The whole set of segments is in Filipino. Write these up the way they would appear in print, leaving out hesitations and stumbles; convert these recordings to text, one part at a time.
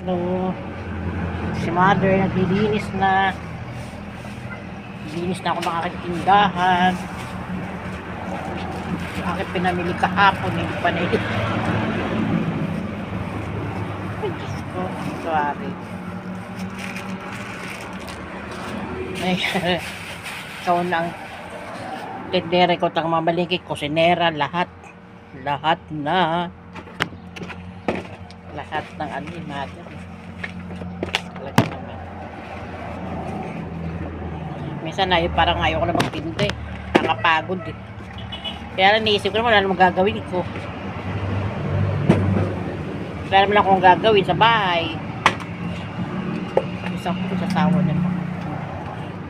Hello. Si mother naglilinis na. Linis na ako ng aking tindahan. Yung aking pinamili kahapon, hindi pa na ito. Ay, Diyos ko. Sorry. Ay, ikaw ng tendere ko, tang mamalingkik, kusinera, lahat. Lahat na. Lahat ng ano, mother. Talaga naman. Minsan na parang ayaw ko na magtinda eh. Nakapagod eh. Kaya lang naisip ko naman wala namang gagawin ko. Wala naman akong gagawin sa bahay. Isang ko sa sawa na pa.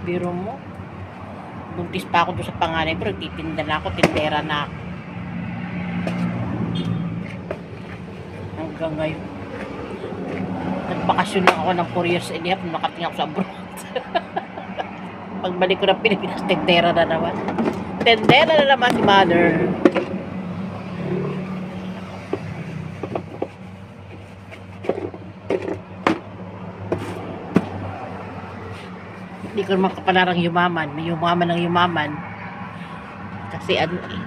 Biro mo. Buntis pa ako doon sa panganay ko. Nagtitinda na ako. Tindera na ako. Hanggang ngayon. Nagbakasyon lang ako ng 4 years and a half. Nakating ako sa abroad. Pagbalik ko ng Pilipinas, tendera na naman. Tendera na naman si mother. Hindi ko naman kapalarang yumaman. May yumaman ng yumaman. Kasi ano eh.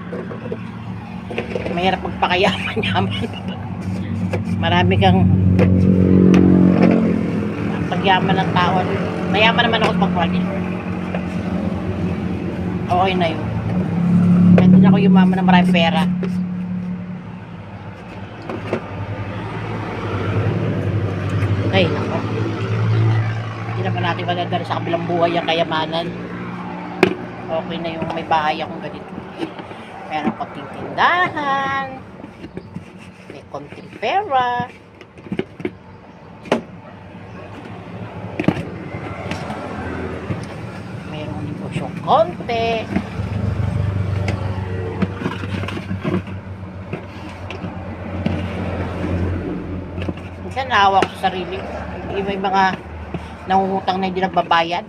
Mahirap magpakayaman-yaman. Marami kang pagyaman ng tao. Mayaman naman ako pagwali. Okay na yun. Kahit din ako yumaman na maraming pera. Ay, nako. Hindi naman natin magagano sa kabilang buhay ang kayamanan. Okay na yung may bahay akong ganito. Meron konting tindahan. May konting pera. Merong negosyong konti. Minsan naawa ko sa sarili. May mga nangungutang na hindi nagbabayad.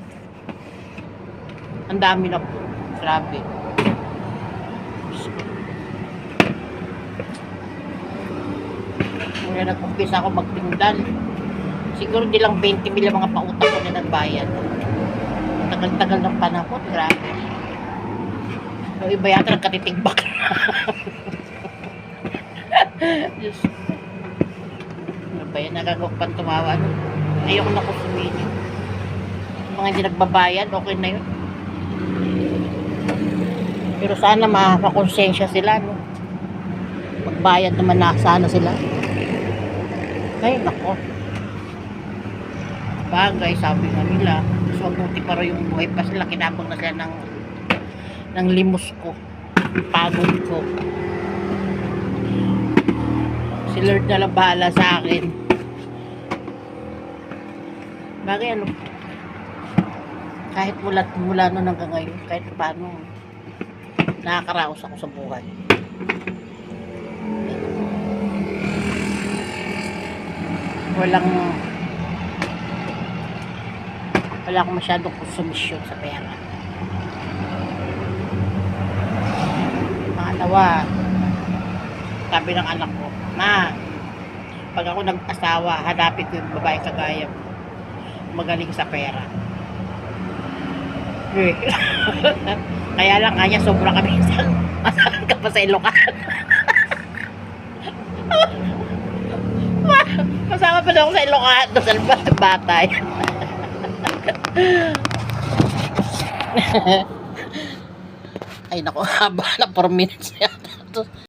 Ang dami na po. Grabe. Mula nag-umpisa ako magtindan. Siguro di lang 20 mil ang mga pautang ko na nagbayad. Tagal-tagal ng panahon. Grabe. Yung iba yata nagkatitigbak na. Diyos. Ano ba yan? Nagagawag pang tumawa. Ayoko na kusuminin. Mga hindi nagbabayad, okay na yun. Pero sana makakonsensya sila, no? Magbayad naman na sana sila. Ay, nako. Bagay, sabi nga nila. So, buti pa rin yung buhay pa sila. Kinabang na sila ng limos ko. Pagod ko. Si Lord na lang bahala sa akin. Bagay, ano? Kahit mula nun hanggang ngayon, kahit paano, nakakaraos ako sa buhay. Wala akong masyadong konsumisyon sa pera. Pangalawa, sabi ng anak ko, Ma, pag ako nag-asawa, hanapin ko yung babae kagaya mo. Magaling sa pera. Kaya lang, kanya sobra kami minsan. Masahan ka pa sa Ilocano. Masama pa na ako sa Ilocano. Sa labas ng batay. Ay, naku, haba na 4 minutes yata.